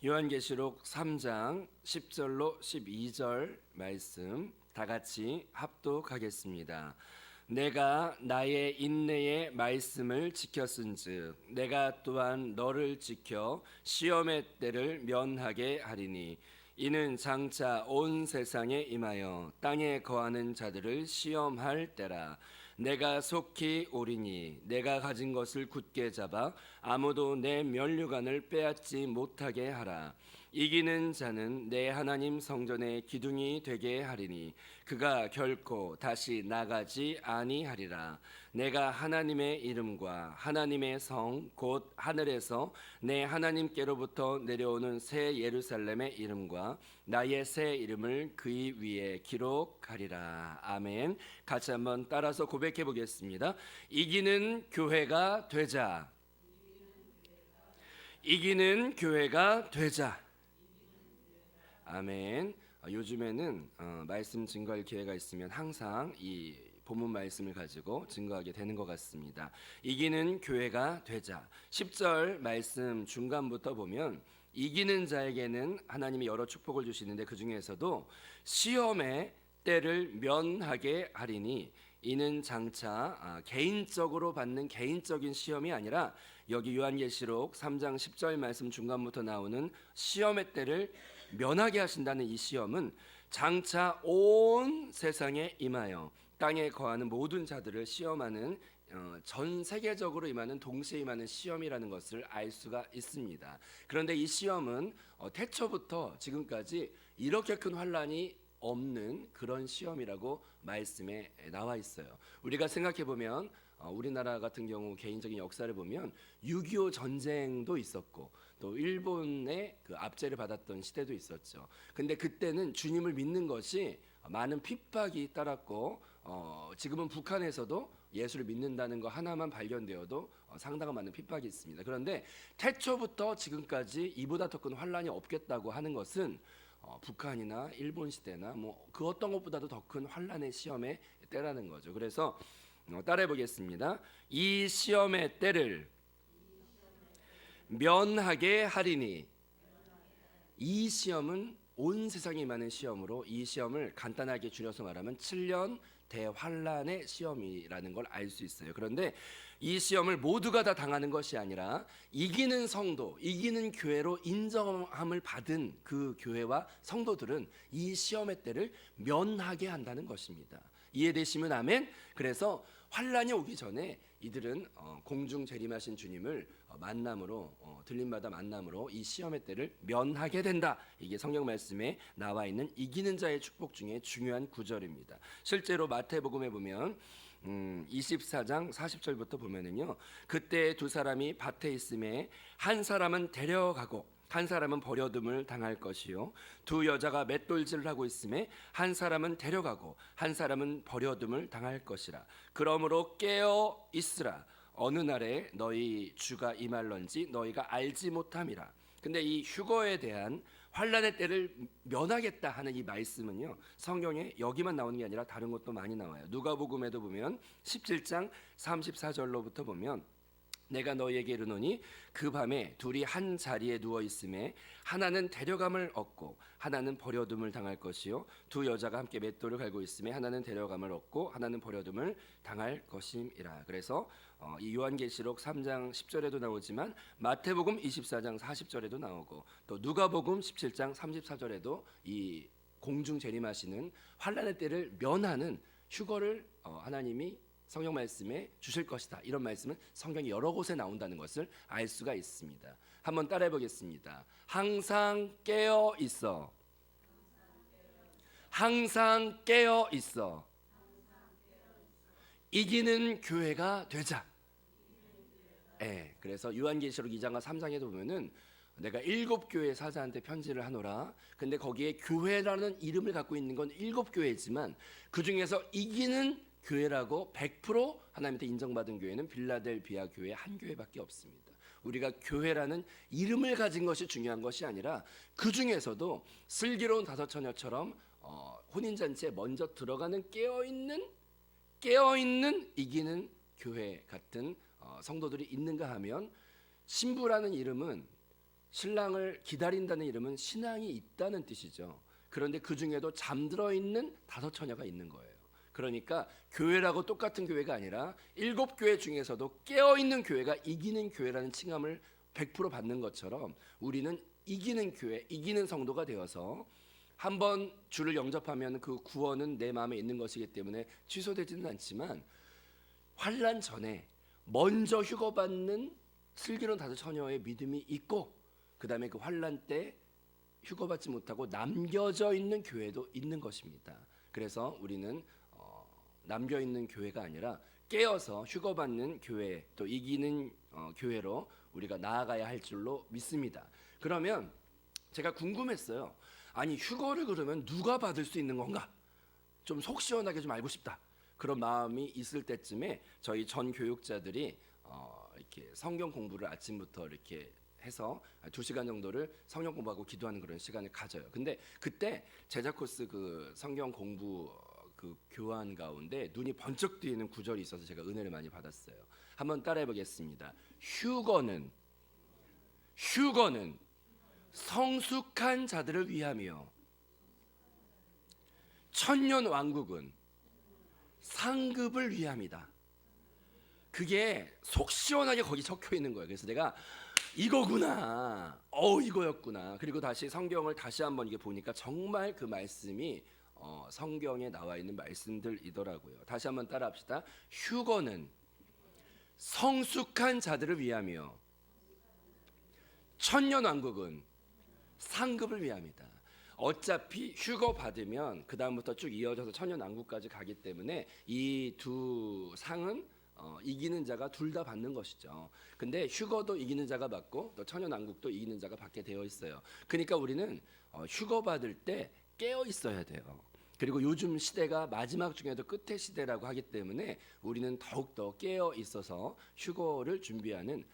요한계시록 3장 10절로 12절 말씀 다 같이 합독하겠습니다. 내가 나의 인내의 말씀을 지켰은즉 내가 또한 너를 지켜 시험의 때를 면하게 하리니 이는 장차 온 세상에 임하여 땅에 거하는 자들을 시험할 때라. 내가 속히 오리니 내가 가진 것을 굳게 잡아 아무도 내 면류관을 빼앗지 못하게 하라. 이기는 자는 내 하나님 성전의 기둥이 되게 하리니 그가 결코 다시 나가지 아니하리라. 내가 하나님의 이름과 하나님의 성 곧 하늘에서 내 하나님께로부터 내려오는 새 예루살렘의 이름과 나의 새 이름을 그의 위에 기록하리라. 아멘. 같이 한번 따라서 고백해 보겠습니다. 이기는 교회가 되자. 이기는 교회가 되자. 아멘. 요즘에는 말씀 증거할 기회가 있으면 항상 이 본문 말씀을 가지고 증거하게 되는 것 같습니다. 이기는 교회가 되자. 10절 말씀 중간부터 보면 이기는 자에게는 하나님이 여러 축복을 주시는데 그 중에서도 시험의 때를 면하게 하리니 이는 장차 개인적으로 받는 개인적인 시험이 아니라 여기 요한계시록 3장 10절 말씀 중간부터 나오는 시험의 때를 면하게 하신다는 이 시험은 장차 온 세상에 임하여 땅에 거하는 모든 자들을 시험하는 전 세계적으로 임하는 동시에 임하는 시험이라는 것을 알 수가 있습니다. 그런데 이 시험은 태초부터 지금까지 이렇게 큰 환란이 없는 그런 시험이라고 말씀에 나와 있어요. 우리가 생각해 보면 우리나라 같은 경우 개인적인 역사를 보면 6.25 전쟁도 있었고 또 일본의 그 압제를 받았던 시대도 있었죠. 근데 그때는 주님을 믿는 것이 많은 핍박이 따랐고 지금은 북한에서도 예수를 믿는다는 거 하나만 발견되어도 상당한 많은 핍박이 있습니다. 그런데 태초부터 지금까지 이보다 더 큰 환란이 없겠다고 하는 것은 북한이나 일본 시대나 뭐 그 어떤 것보다도 더 큰 환란의 시험의 때라는 거죠. 그래서 따라해 보겠습니다. 이 시험의 때를 면하게 하리니 이 시험은 온 세상에 임하는 시험으로 이 시험을 간단하게 줄여서 말하면 7년 대환란의 시험이라는 걸 알 수 있어요. 그런데 이 시험을 모두가 다 당하는 것이 아니라 이기는 성도, 이기는 교회로 인정함을 받은 그 교회와 성도들은 이 시험의 때를 면하게 한다는 것입니다. 이해되시면 아멘. 그래서 환란이 오기 전에 이들은 공중 재림하신 주님을 만남으로 들림마다 만남으로 이 시험의 때를 면하게 된다. 이게 성경 말씀에 나와 있는 이기는 자의 축복 중에 중요한 구절입니다. 실제로 마태복음에 보면 24장 40절부터 보면은요. 그때 두 사람이 밭에 있음에 한 사람은 데려가고 한 사람은 버려둠을 당할 것이요 두 여자가 맷돌질을 하고 있음에 한 사람은 데려가고 한 사람은 버려둠을 당할 것이라. 그러므로 깨어 있으라. 어느 날에 너희 주가 임할런지 너희가 알지 못함이라. 근데 이 휴거에 대한 환란의 때를 면하겠다 하는 이 말씀은요 성경에 여기만 나오는 게 아니라 다른 것도 많이 나와요. 누가복음에도 보면 17장 34절로부터 보면 내가 너희에게 이르노니 그 밤에 둘이 한 자리에 누워 있음에 하나는 데려감을 얻고 하나는 버려둠을 당할 것이요 두 여자가 함께 맷돌을 갈고 있음에 하나는 데려감을 얻고 하나는 버려둠을 당할 것임이라. 그래서 이 요한계시록 3장 10절에도 나오지만 마태복음 24장 40절에도 나오고 또 누가복음 17장 34절에도 이 공중 재림하시는 환란의 때를 면하는 휴거를 하나님이 성경 말씀에 주실 것이다. 이런 말씀은 성경이 여러 곳에 나온다는 것을 알 수가 있습니다. 한번 따라해 보겠습니다. 항상 깨어 있어. 항상 깨어 있어. 이기는 교회가 되자. 그래서 요한계시록 2장과 3장에도 보면은 내가 7교회 사자한테 편지를 하노라. 근데 거기에 교회라는 이름을 갖고 있는 건 7교회지만 그 중에서 이기는 교회라고 100% 하나님한테 인정받은 교회는 빌라델비아 교회 한 교회밖에 없습니다. 우리가 교회라는 이름을 가진 것이 중요한 것이 아니라 그 중에서도 슬기로운 다섯 처녀처럼 혼인잔치에 먼저 들어가는 깨어있는 이기는 교회 같은 성도들이 있는가 하면 신부라는 이름은 신랑을 기다린다는 이름은 신앙이 있다는 뜻이죠. 그런데 그 중에도 잠들어 있는 5처녀가 있는 거예요. 그러니까 교회라고 똑같은 교회가 아니라 7교회 중에서도 깨어있는 교회가 이기는 교회라는 칭함을 100% 받는 것처럼 우리는 이기는 교회, 이기는 성도가 되어서 한번 주를 영접하면 그 구원은 내 마음에 있는 것이기 때문에 취소되지는 않지만 환난 전에 먼저 휴거받는 슬기로운 5처녀의 믿음이 있고 그 다음에 그 환난 때 휴거받지 못하고 남겨져 있는 교회도 있는 것입니다. 그래서 우리는 남겨 있는 교회가 아니라 깨어서 휴거받는 교회, 또 이기는 교회로 우리가 나아가야 할 줄로 믿습니다. 그러면 제가 궁금했어요. 아니 휴거를 그러면 누가 받을 수 있는 건가? 좀 속 시원하게 좀 알고 싶다. 그런 마음이 있을 때쯤에 저희 전 교육자들이 이렇게 성경 공부를 아침부터 이렇게 해서 2시간 정도를 성경 공부하고 기도하는 그런 시간을 가져요. 근데 그때 제자 코스 그 성경 공부 그 교환 가운데 눈이 번쩍 뜨이는 구절이 있어서 제가 은혜를 많이 받았어요. 한번 따라해 보겠습니다. 휴거는 성숙한 자들을 위하며 천년 왕국은 상급을 위함이다. 그게 속 시원하게 거기 적혀 있는 거예요. 그래서 내가 이거구나. 이거였구나. 그리고 다시 성경을 다시 한번 이게 보니까 정말 그 말씀이 성경에 나와 있는 말씀들이더라고요. 다시 한번 따라합시다. 휴거는 성숙한 자들을 위하며 천년 왕국은 상급을 위함이다. 어차피 휴거 받으면 그 다음부터 쭉 이어져서 천년 왕국까지 가기 때문에 이 두 상은 이기는 자가 둘 다 받는 것이죠. 근데 휴거도 이기는 자가 받고 또 천년 왕국도 이기는 자가 받게 되어 있어요. 그러니까 우리는 휴거 받을 때 깨어 있어야 돼요. 그리고 요즘 시대가 마지막 중에도 끝의 시대라고 하기 때문에 우리는 더욱더 깨어 있어서 휴거를 준비하는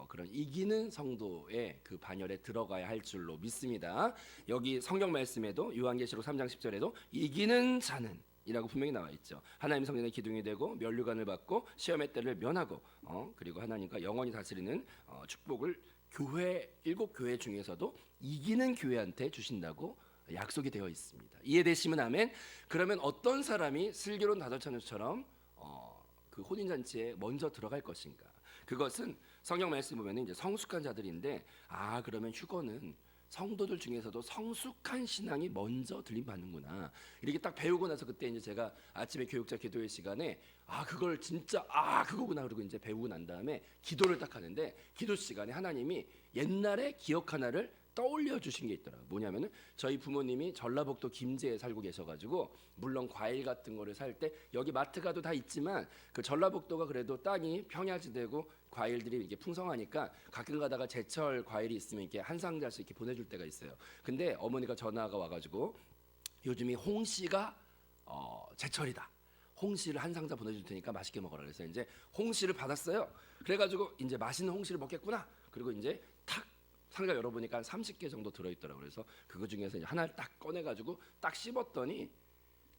그런 이기는 성도의 그 반열에 들어가야 할 줄로 믿습니다. 여기 성경 말씀에도 요한계시록 3장 10절에도 이기는 자는 이라고 분명히 나와 있죠. 하나님 성전의 기둥이 되고 면류관을 받고 시험의 때를 면하고 그리고 하나님과 영원히 다스리는 축복을 교회 7교회 중에서도 이기는 교회한테 주신다고 약속이 되어 있습니다. 이해되시면 아멘. 그러면 어떤 사람이 슬기로운 5처녀처럼 그 혼인잔치에 먼저 들어갈 것인가? 그것은 성경 말씀 보면 이제 성숙한 자들인데 그러면 휴거는 성도들 중에서도 성숙한 신앙이 먼저 들림받는구나. 이렇게 딱 배우고 나서 그때 이제 제가 아침에 교육자 기도회 시간에 그걸 진짜 그거구나 그러고 이제 배우고 난 다음에 기도를 딱 하는데 기도 시간에 하나님이 옛날에 기억 하나를 떠올려 주신 게 있더라고요. 뭐냐면은 저희 부모님이 전라북도 김제에 살고 계셔가지고 물론 과일 같은 거를 살 때 여기 마트 가도 다 있지만 그 전라북도가 그래도 땅이 평야지대고 과일들이 이렇게 풍성하니까 가끔 가다가 제철 과일이 있으면 이렇게 한 상자씩 이렇게 보내줄 때가 있어요. 근데 어머니가 전화가 와가지고 요즘이 홍시가 제철이다. 홍시를 한 상자 보내줄 테니까 맛있게 먹어라. 그래서 이제 홍시를 받았어요. 그래가지고 이제 맛있는 홍시를 먹겠구나. 그리고 이제 탁 상자 열어보니까 30개 정도 들어있더라고요. 그래서 그거 중에서 이제 하나를 딱 꺼내가지고 딱 씹었더니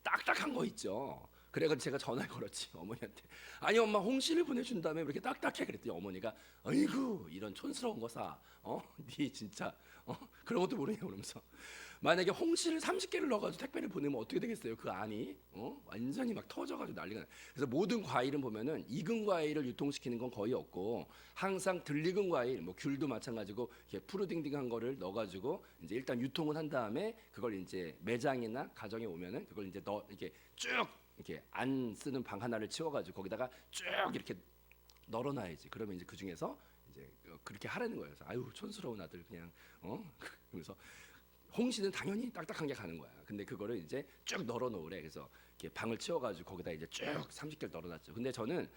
딱딱한 거 있죠. 그래가지고 제가 전화를 걸었지 어머니한테. 아니 엄마 홍시를 보내준 다음에 왜 이렇게 딱딱해? 그랬더니 어머니가 아이고 이런 촌스러운 거 사. 니 진짜 그런 것도 모르냐 그러면서 만약에 홍시를 30개를 넣어가지고 택배를 보내면 어떻게 되겠어요? 그 안이 완전히 막 터져가지고 난리가 나. 그래서 모든 과일은 보면은 익은 과일을 유통시키는 건 거의 없고 항상 덜 익은 과일, 뭐 귤도 마찬가지고 이렇게 푸르딩딩한 거를 넣어가지고 이제 일단 유통을 한 다음에 그걸 이제 매장이나 가정에 오면은 그걸 이제 이렇게 쭉 이렇게 안 쓰는 방 하나를 치워가지고 거기다가 쭉 이렇게 널어놔야지. 그러면 이제 그 중에서 이제 그렇게 하라는 거예요. 그래서 아유 촌스러운 아들 그냥 그래서 홍시는 당연히 딱딱한 게 가는 거야. 근데 그거를 이제 쭉 널어 놓으래. 그래서 이렇게 방을 치워가지고 거기다 이제 쭉 30개를 널어놨죠. 근데 저는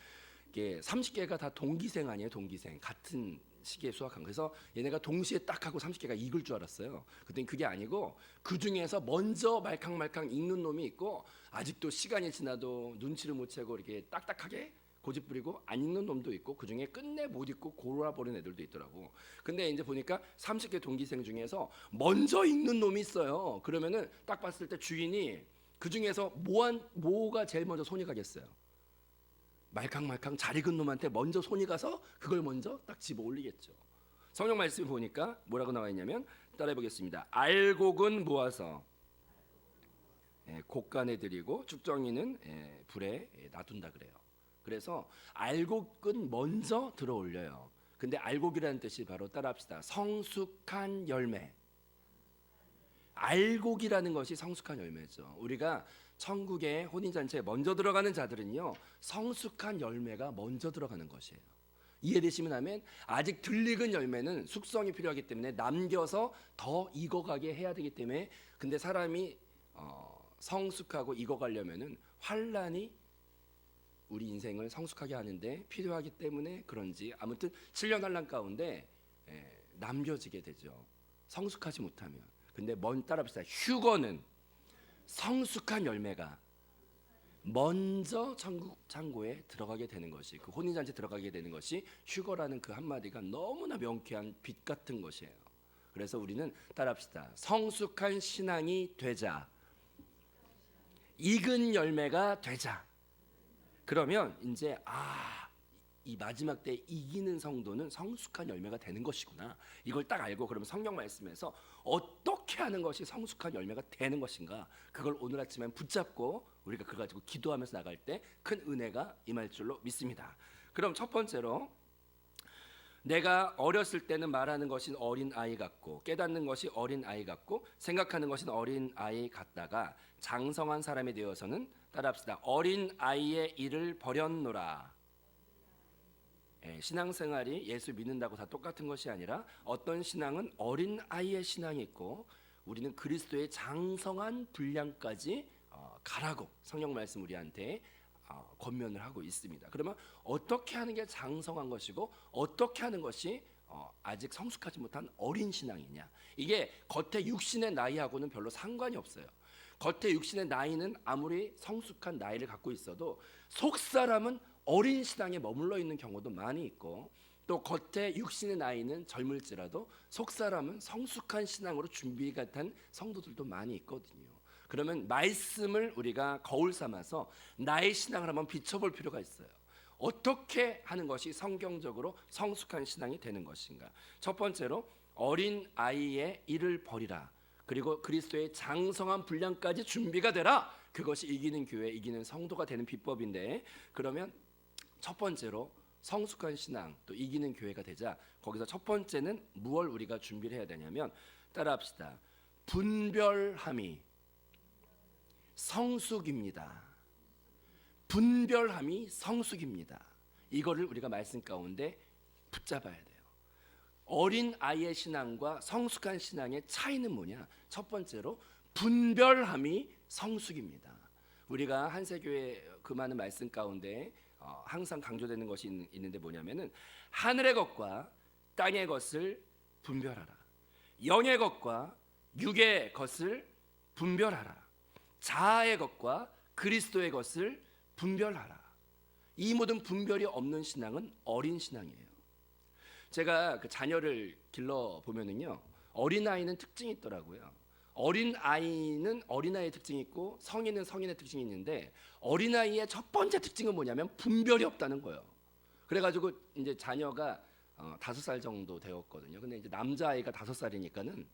이게 30개가 다 동기생 아니에요? 동기생 같은 시기에 수확한. 그래서 얘네가 동시에 딱 하고 30개가 익을 줄 알았어요. 그때 그게 아니고 그 중에서 먼저 말캉말캉 익는 놈이 있고 아직도 시간이 지나도 눈치를 못 채고 이렇게 딱딱하게 고집 부리고 안 익는 놈도 있고 그 중에 끝내 못 익고 골아버린 애들도 있더라고. 근데 이제 보니까 30개 동기생 중에서 먼저 익는 놈이 있어요. 그러면은 딱 봤을 때 주인이 그 중에서 뭐가 제일 먼저 손이 가겠어요? 말캉말캉 잘 익은 놈한테 먼저 손이 가서 그걸 먼저 딱 집어 올리겠죠. 성경 말씀 보니까 뭐라고 나와 있냐면 따라해 보겠습니다. 알곡은 모아서 곡간에 드리고 쭉정이는 불에 놔둔다 그래요. 그래서 알곡은 먼저 들어 올려요. 근데 알곡이라는 뜻이 바로 따라합시다. 성숙한 열매. 알곡이라는 것이 성숙한 열매죠. 우리가 천국의 혼인잔치에 먼저 들어가는 자들은요, 성숙한 열매가 먼저 들어가는 것이에요. 이해되시면 하면, 아직 덜 익은 열매는 숙성이 필요하기 때문에 남겨서 더 익어가게 해야 되기 때문에, 근데 사람이 성숙하고 익어가려면은 환란이 우리 인생을 성숙하게 하는데 필요하기 때문에 그런지, 아무튼 7년 환란 가운데 남겨지게 되죠. 성숙하지 못하면. 근데 따라합시다. 휴거는 성숙한 열매가 먼저 천국 창고에 들어가게 되는 것이, 그 혼인잔치에 들어가게 되는 것이 휴거라는 그 한마디가 너무나 명쾌한 빛 같은 것이에요. 그래서 우리는 따라합시다. 성숙한 신앙이 되자, 익은 열매가 되자. 그러면 이제 이 마지막 때 이기는 성도는 성숙한 열매가 되는 것이구나. 이걸 딱 알고, 그러면 성경 말씀에서 어떻게 하는 것이 성숙한 열매가 되는 것인가, 그걸 오늘 아침에 붙잡고 우리가 그걸 가지고 기도하면서 나갈 때 큰 은혜가 임할 줄로 믿습니다. 그럼 첫 번째로, 내가 어렸을 때는 말하는 것이 어린 아이 같고 깨닫는 것이 어린 아이 같고 생각하는 것은 어린 아이 같다가 장성한 사람이 되어서는, 따라합시다. 어린 아이의 일을 버렸노라. 신앙생활이 예수 믿는다고 다 똑같은 것이 아니라, 어떤 신앙은 어린 아이의 신앙이 있고, 우리는 그리스도의 장성한 분량까지 가라고 성경 말씀 우리한테 권면을 하고 있습니다. 그러면 어떻게 하는 게 장성한 것이고 어떻게 하는 것이 아직 성숙하지 못한 어린 신앙이냐, 이게 겉에 육신의 나이하고는 별로 상관이 없어요. 겉에 육신의 나이는 아무리 성숙한 나이를 갖고 있어도 속사람은 어린 신앙에 머물러 있는 경우도 많이 있고, 또 겉에 육신의 나이는 젊을지라도 속사람은 성숙한 신앙으로 준비가 된 성도들도 많이 있거든요. 그러면 말씀을 우리가 거울 삼아서 나의 신앙을 한번 비춰볼 필요가 있어요. 어떻게 하는 것이 성경적으로 성숙한 신앙이 되는 것인가. 첫 번째로, 어린 아이의 일을 버리라. 그리고 그리스도의 장성한 분량까지 준비가 되라. 그것이 이기는 교회, 이기는 성도가 되는 비법인데, 그러면 첫 번째로 성숙한 신앙, 또 이기는 교회가 되자, 거기서 첫 번째는 무엇을 우리가 준비를 해야 되냐면, 따라합시다. 분별함이 성숙입니다. 분별함이 성숙입니다. 이거를 우리가 말씀 가운데 붙잡아야 돼요. 어린 아이의 신앙과 성숙한 신앙의 차이는 뭐냐? 첫 번째로 분별함이 성숙입니다. 우리가 한세교회 그 많은 말씀 가운데 항상 강조되는 것이 있는데 뭐냐면은, 하늘의 것과 땅의 것을 분별하라. 영의 것과 육의 것을 분별하라. 자아의 것과 그리스도의 것을 분별하라. 이 모든 분별이 없는 신앙은 어린 신앙이에요. 제가 그 자녀를 길러 보면은요, 어린아이는 특징이 있더라고요. 어린아이는 어린아이의 특징이 있고 성인은 성인의 특징이 있는데, 어린아이의 첫 번째 특징은 뭐냐면 분별이 없다는 거예요. 그래가지고 이제 자녀가 5살 정도 되었거든요. 근데 이제 남자아이가 5살이니까는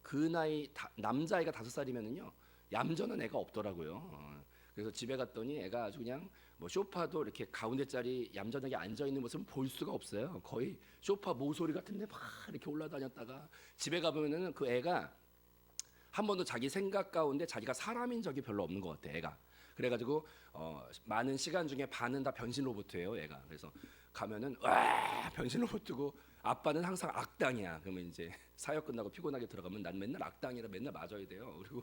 그 나이 남자아이가 5살이면은요 얌전한 애가 없더라고요. 그래서 집에 갔더니 애가 아주 그냥 뭐 소파도 이렇게 가운데 자리 얌전하게 앉아 있는 모습은 볼 수가 없어요. 거의 소파 모서리 같은데 막 이렇게 올라다녔다가 집에 가보면은 그 애가 한 번도 자기 생각 가운데 자기가 사람인 적이 별로 없는 것 같아, 애가. 그래가지고 많은 시간 중에 반은 다 변신 로봇이에요, 애가. 그래서 가면은 와 변신 로봇이고, 아빠는 항상 악당이야. 그러면 이제 사역 끝나고 피곤하게 들어가면 난 맨날 악당이라 맨날 맞아야 돼요. 그리고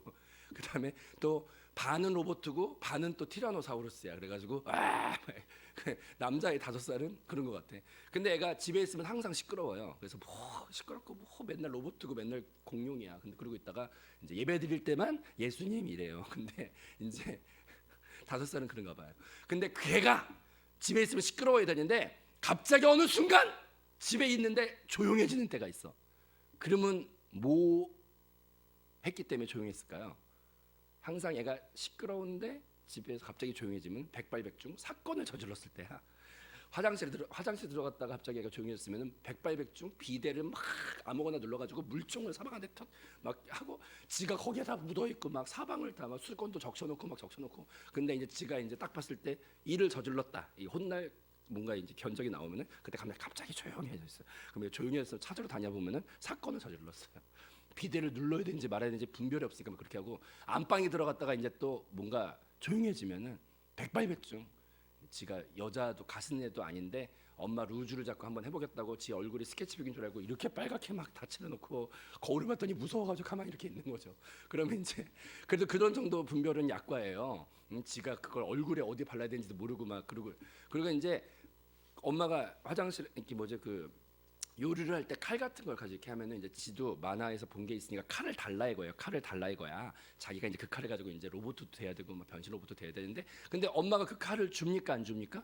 그 다음에 또 반은 로봇이고 반은 또 티라노사우루스야. 그래가지고 남자의 5살은 그런 것 같아. 근데 애가 집에 있으면 항상 시끄러워요. 그래서 뭐 시끄럽고 뭐 맨날 로봇이고 맨날 공룡이야. 근데 그러고 있다가 이제 예배 드릴 때만 예수님이래요. 근데 이제 5살은 그런가 봐요. 근데 그 애가 집에 있으면 시끄러워야 되는데 갑자기 어느 순간 집에 있는데 조용해지는 때가 있어. 그러면 뭐 했기 때문에 조용했을까요? 항상 얘가 시끄러운데 집에서 갑자기 조용해지면 백발백중 사건을 저질렀을 때야. 화장실 들어갔다가 갑자기 애가 조용해졌으면 백발백중 비데를 막 아무거나 눌러가지고 물총을 사방 안에 막 하고 지가 거기에다 묻어 있고 막 사방을 다 막 수건도 적셔놓고 근데 이제 지가 이제 딱 봤을 때 일을 저질렀다 이 혼날 뭔가 이제 견적이 나오면은 그때 가면 갑자기 조용해졌어요. 그러면 조용해서 찾으러 다녀보면은 사건을 저질렀어요. 비데를 눌러야 되는지 말아야 되는지 분별이 없으니까 막 그렇게 하고 안방에 들어갔다가 이제 또 뭔가 조용해지면은 백발백중 지가 여자도 가슴 애도 아닌데 엄마 루즈를 잡고 한번 해보겠다고 지 얼굴이 스케치북인 줄 알고 이렇게 빨갛게 막 다 칠해놓고 거울을 봤더니 무서워가지고 가만히 이렇게 있는 거죠. 그러면 이제 그래도 그런 정도 분별은 약과예요. 지가 그걸 얼굴에 어디 발라야 되는지도 모르고 막 그리고 이제 엄마가 화장실 이렇게 뭐지 그 요리를 할 때 칼 같은 걸 가지고 이렇게 하면은 이제 지도 만화에서 본 게 있으니까 칼을 달라 이거예요. 칼을 달라 이거야. 자기가 이제 그 칼을 가지고 이제 로봇도 돼야 되고 막 변신 로봇도 돼야 되는데 근데 엄마가 그 칼을 줍니까 안 줍니까?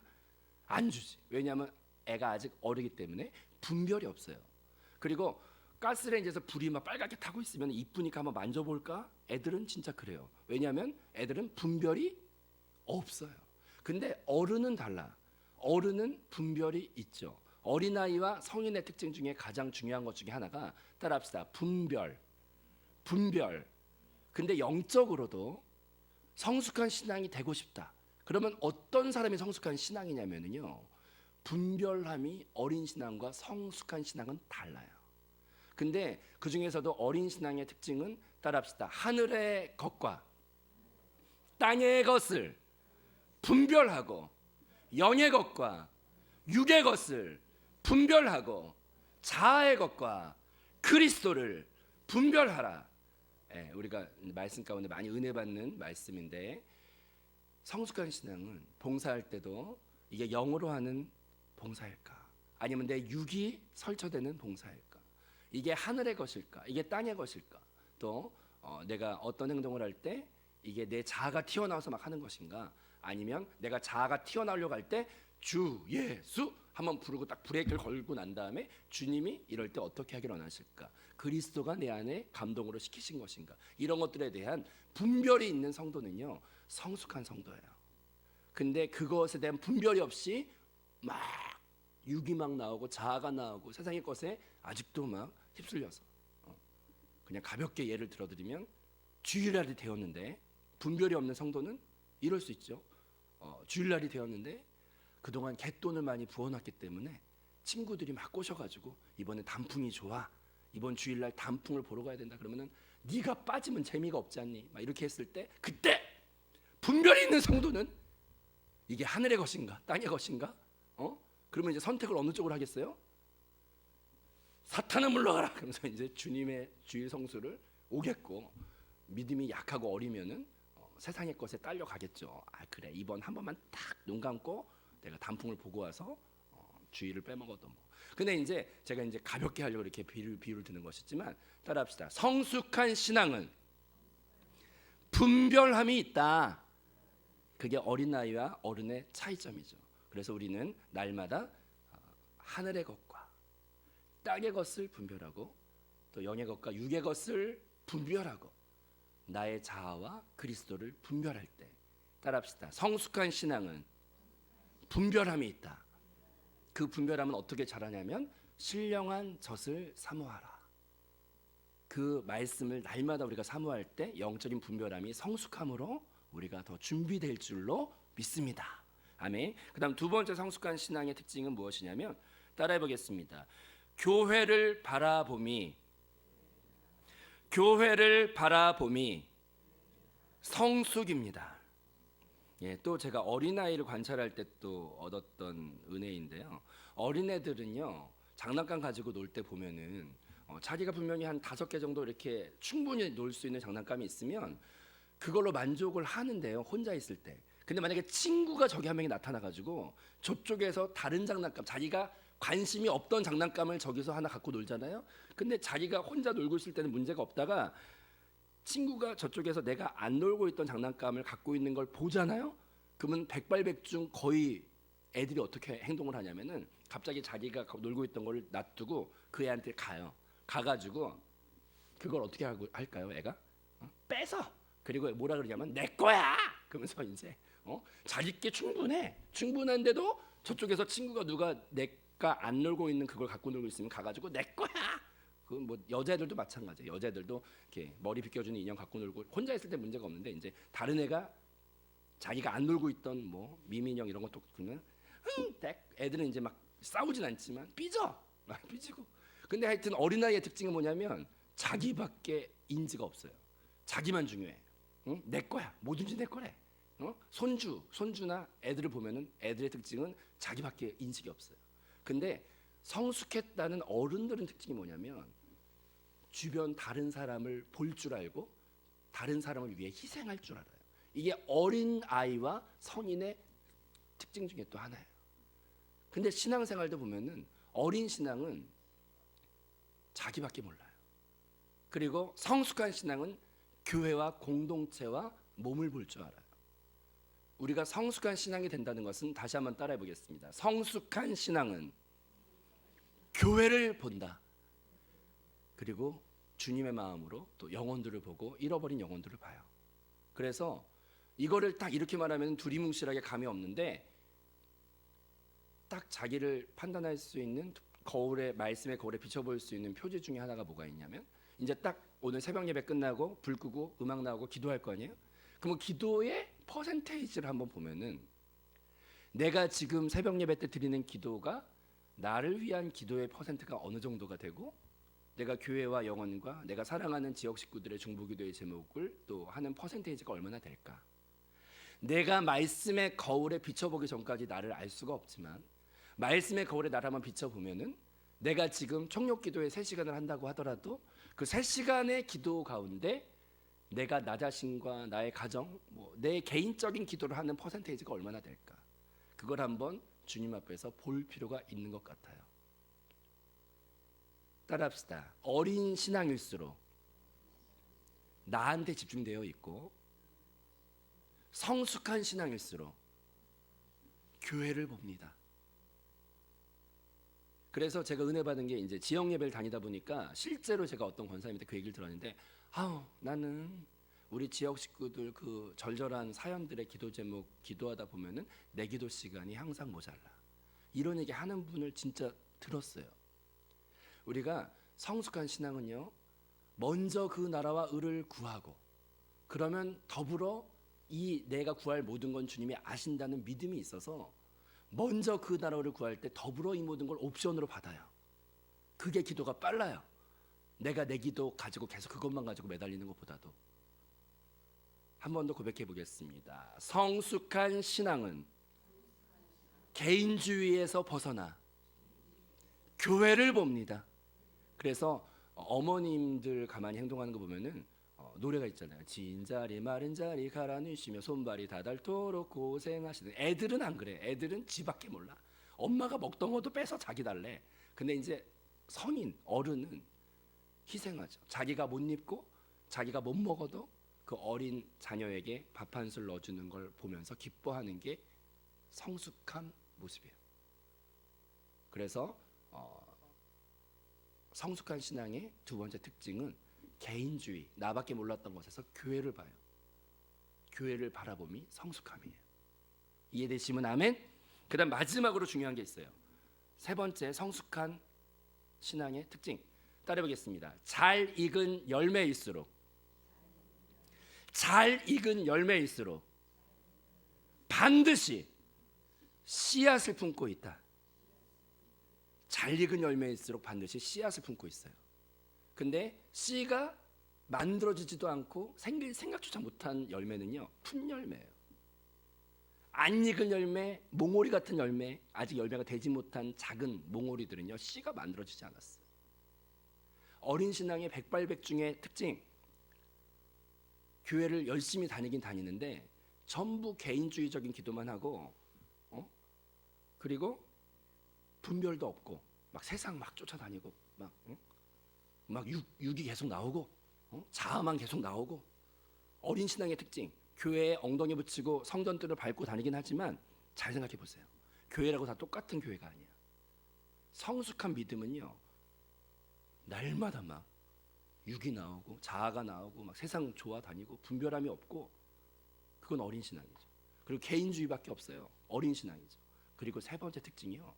안 주지. 왜냐하면 애가 아직 어리기 때문에 분별이 없어요. 그리고 가스레인지에서 불이 막 빨갛게 타고 있으면 이쁘니까 한번 만져볼까? 애들은 진짜 그래요. 왜냐하면 애들은 분별이 없어요. 근데 어른은 달라. 어른은 분별이 있죠. 어린아이와 성인의 특징 중에 가장 중요한 것 중에 하나가 따라합시다. 분별. 근데 영적으로도 성숙한 신앙이 되고 싶다. 그러면 어떤 사람이 성숙한 신앙이냐면요. 분별함이 어린 신앙과 성숙한 신앙은 달라요. 근데 그 중에서도 어린 신앙의 특징은 따라합시다. 하늘의 것과 땅의 것을 분별하고 영의 것과 육의 것을 분별하고 자아의 것과 그리스도를 분별하라. 우리가 말씀 가운데 많이 은혜 받는 말씀인데 성숙한 신앙은 봉사할 때도 이게 영으로 하는 봉사일까? 아니면 내 육이 설쳐되는 봉사일까? 이게 하늘의 것일까? 이게 땅의 것일까? 또 내가 어떤 행동을 할 때 이게 내 자아가 튀어나와서 막 하는 것인가? 아니면 내가 자아가 튀어나오려고 할 때 주 예수 한번 부르고 딱 브레이크를 걸고 난 다음에 주님이 이럴 때 어떻게 하기를 원하실까? 그리스도가 내 안에 감동으로 시키신 것인가? 이런 것들에 대한 분별이 있는 성도는요 성숙한 성도예요. 근데 그것에 대한 분별이 없이 막 육이 막 나오고 자아가 나오고 세상의 것에 아직도 막 휩쓸려서 그냥 가볍게 예를 들어드리면 주일날이 되었는데 분별이 없는 성도는 이럴 수 있죠. 주일날이 되었는데 그동안 갯돈을 많이 부어놨기 때문에 친구들이 막 꼬셔가지고 이번에 단풍이 좋아, 이번 주일날 단풍을 보러 가야 된다 그러면은 네가 빠지면 재미가 없지 않니? 막 이렇게 했을 때 그때 분별이 있는 성도는 이게 하늘의 것인가 땅의 것인가? 그러면 이제 선택을 어느 쪽으로 하겠어요? 사탄아 물러가라. 그러면서 이제 주님의 주일 성수를 오겠고 믿음이 약하고 어리면은 세상의 것에 딸려 가겠죠. 아 그래 이번 한 번만 딱 눈 감고 내가 단풍을 보고 와서 주일을 빼먹어도 뭐. 근데 이제 제가 이제 가볍게 하려고 이렇게 비유를 드는 것이지만 따라합시다. 성숙한 신앙은 분별함이 있다. 그게 어린아이와 어른의 차이점이죠. 그래서 우리는 날마다 하늘의 것과 땅의 것을 분별하고 또 영의 것과 육의 것을 분별하고 나의 자아와 그리스도를 분별할 때 따라합시다. 성숙한 신앙은 분별함이 있다. 그 분별함은 어떻게 자라냐면 신령한 젖을 사모하라. 그 말씀을 날마다 우리가 사모할 때 영적인 분별함이 성숙함으로 우리가 더 준비될 줄로 믿습니다. 아멘. 그다음 두 번째 성숙한 신앙의 특징은 무엇이냐면 따라해 보겠습니다. 교회를 바라봄이 성숙입니다. 예, 또 제가 어린아이를 관찰할 때 또 얻었던 은혜인데요. 어린애들은요 장난감 가지고 놀 때 보면은 자기가 분명히 한 5개 정도 이렇게 충분히 놀 수 있는 장난감이 있으면 그걸로 만족을 하는데요 혼자 있을 때. 근데 만약에 친구가 저기 한 명이 나타나가지고 저쪽에서 다른 장난감 자기가 관심이 없던 장난감을 저기서 하나 갖고 놀잖아요. 근데 자기가 혼자 놀고 있을 때는 문제가 없다가 친구가 저쪽에서 내가 안 놀고 있던 장난감을 갖고 있는 걸 보잖아요. 그러면 백발백중 거의 애들이 어떻게 행동을 하냐면은 갑자기 자기가 놀고 있던 걸 놔두고 그 애한테 가요. 가가지고 그걸 어떻게 할까요? 애가 뺏어. 그리고 뭐라 그러냐면 내 거야. 그러면서 이제 자기께 충분한데도 저쪽에서 친구가 누가 내가 안 놀고 있는 그걸 갖고 놀고 있으면 가가지고 내 거야. 그 뭐 여자애들도 마찬가지예요. 여자애들도 이렇게 머리 빗겨주는 인형 갖고 놀고 혼자 있을 때 문제가 없는데 이제 다른 애가 자기가 안 놀고 있던 뭐 미민형 이런 것도 그러면 애들은 이제 막 싸우진 않지만 삐져 막 삐지고. 근데 하여튼 어린아이의 특징은 뭐냐면 자기밖에 인지가 없어요. 자기만 중요해. 응? 내 거야. 뭐든지 내 거래. 손주나 애들을 보면은 애들의 특징은 자기밖에 인식이 없어요. 근데 성숙했다는 어른들은 특징이 뭐냐면 주변 다른 사람을 볼 줄 알고 다른 사람을 위해 희생할 줄 알아요. 이게 어린 아이와 성인의 특징 중에 또 하나예요. 근데 신앙생활도 보면은 어린 신앙은 자기밖에 몰라요. 그리고 성숙한 신앙은 교회와 공동체와 몸을 볼 줄 알아요. 우리가 성숙한 신앙이 된다는 것은 다시 한번 따라해 보겠습니다. 성숙한 신앙은 교회를 본다. 그리고 주님의 마음으로 또 영혼들을 보고 잃어버린 영혼들을 봐요. 그래서 이거를 딱 이렇게 말하면 두리뭉실하게 감이 없는데 딱 자기를 판단할 수 있는 거울에 말씀의 거울에 비춰볼 수 있는 표지 중에 하나가 뭐가 있냐면 이제 딱 오늘 새벽 예배 끝나고 불 끄고 음악 나오고 기도할 거 아니에요? 그럼 기도의 퍼센테이지를 한번 보면은 내가 지금 새벽 예배 때 드리는 기도가 나를 위한 기도의 퍼센트가 어느 정도가 되고 내가 교회와 영혼과 내가 사랑하는 지역 식구들의 중보기도의 제목을 또 하는 퍼센테이지가 얼마나 될까? 내가 말씀의 거울에 비춰보기 전까지 나를 알 수가 없지만 말씀의 거울에 나를 한번 비춰보면은 내가 지금 총력기도에 3시간을 한다고 하더라도 그 3시간의 기도 가운데 내가 나 자신과 나의 가정, 내 개인적인 기도를 하는 퍼센테이지가 얼마나 될까? 그걸 한번 주님 앞에서 볼 필요가 있는 것 같아요. 따라합시다. 어린 신앙일수록 나한테 집중되어 있고 성숙한 신앙일수록 교회를 봅니다. 그래서 제가 은혜 받은 게 이제 지역 예배를 다니다 보니까 실제로 제가 어떤 권사님한테 그 얘기를 들었는데 나는 우리 지역 식구들 그 절절한 사연들의 기도 제목 기도하다 보면은 내 기도 시간이 항상 모자라. 이런 얘기 하는 분을 진짜 들었어요. 우리가 성숙한 신앙은요, 먼저 그 나라와 의를 구하고 그러면 더불어 이 내가 구할 모든 건 주님이 아신다는 믿음이 있어서 먼저 그 나라를 구할 때 더불어 이 모든 걸 옵션으로 받아요. 그게 기도가 빨라요. 내가 내 기도 가지고 계속 그것만 가지고 매달리는 것보다도. 한 번 더 고백해 보겠습니다. 성숙한 신앙은 개인주의에서 벗어나 교회를 봅니다. 그래서 어머님들 가만히 행동하는 거 보면은 노래가 있잖아요. 진자리 마른 자리 갈아 누시며 손발이 다 닳도록 고생하시는. 애들은 안 그래. 애들은 지밖에 몰라. 엄마가 먹던 것도 빼서 자기 달래. 근데 이제 성인 어른은 희생하죠. 자기가 못 입고 자기가 못 먹어도 그 어린 자녀에게 밥 한 술 넣어주는 걸 보면서 기뻐하는 게 성숙한 모습이에요. 그래서 성숙한 신앙의 두 번째 특징은 개인주의, 나밖에 몰랐던 것에서 교회를 봐요. 교회를 바라봄이 성숙함이에요. 이해되시면 아멘. 그 다음 마지막으로 중요한 게 있어요. 세 번째 성숙한 신앙의 특징 따라해보겠습니다. 잘 익은 열매일수록 반드시 씨앗을 품고 있다. 잘 익은 열매일수록 반드시 씨앗을 품고 있어요. 근데 씨가 만들어지지도 않고 생길 생각조차 못한 열매는요, 풋열매예요. 안 익은 열매, 몽오리 같은 열매, 아직 열매가 되지 못한 작은 몽오리들은요, 씨가 만들어지지 않았어요. 어린 신앙의 백발백중의 특징, 교회를 열심히 다니긴 다니는데 전부 개인주의적인 기도만 하고 그리고 분별도 없고 막 세상 막 쫓아다니고 막 육이 계속 나오고 자아만 계속 나오고. 어린 신앙의 특징, 교회에 엉덩이 붙이고 성전들을 밟고 다니긴 하지만 잘 생각해 보세요. 교회라고 다 똑같은 교회가 아니야. 성숙한 믿음은요, 날마다 막 육이 나오고 자아가 나오고 막 세상 좋아 다니고 분별함이 없고, 그건 어린 신앙이죠. 그리고 개인주의밖에 없어요. 어린 신앙이죠. 그리고 세 번째 특징이요.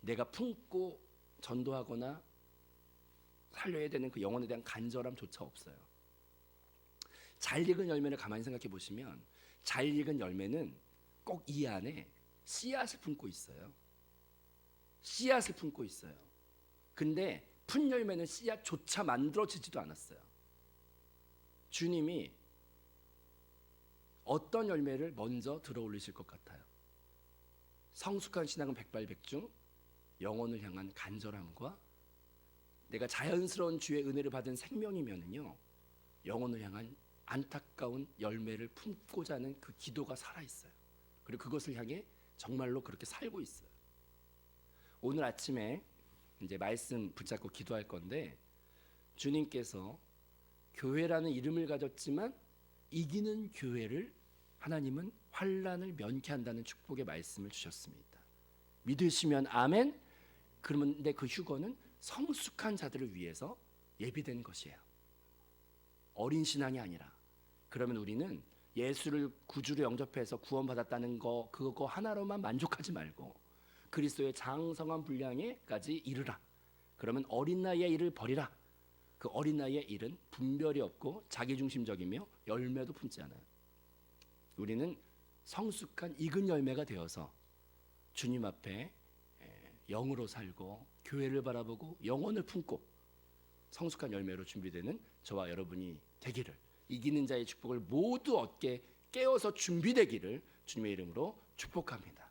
내가 품고 전도하거나 살려야 되는 그 영혼에 대한 간절함조차 없어요. 잘 익은 열매를 가만히 생각해 보시면 잘 익은 열매는 꼭 이 안에 씨앗을 품고 있어요. 씨앗을 품고 있어요. 근데 푼 열매는 씨앗조차 만들어지지도 않았어요. 주님이 어떤 열매를 먼저 들어올리실 것 같아요? 성숙한 신앙은 백발백중, 영혼을 향한 간절함과 내가 자연스러운 주의 은혜를 받은 생명이면은요, 영혼을 향한 안타까운 열매를 품고자 하는 그 기도가 살아있어요. 그리고 그것을 향해 정말로 그렇게 살고 있어요. 오늘 아침에 이제 말씀 붙잡고 기도할 건데, 주님께서 교회라는 이름을 가졌지만 이기는 교회를 하나님은 환난을 면케한다는 축복의 말씀을 주셨습니다. 믿으시면 아멘. 그런데 그 휴거는 성숙한 자들을 위해서 예비된 것이에요. 어린 신앙이 아니라. 그러면 우리는 예수를 구주로 영접해서 구원받았다는 거 그거 하나로만 만족하지 말고 그리스도의 장성한 분량에까지 이르라. 그러면 어린 나이의 일을 버리라. 그 어린 나이의 일은 분별이 없고 자기중심적이며 열매도 품지 않아요. 우리는 성숙한 익은 열매가 되어서 주님 앞에 영으로 살고 교회를 바라보고 영혼을 품고 성숙한 열매로 준비되는 저와 여러분이 되기를, 이기는 자의 축복을 모두 얻게 깨어서 준비되기를 주님의 이름으로 축복합니다.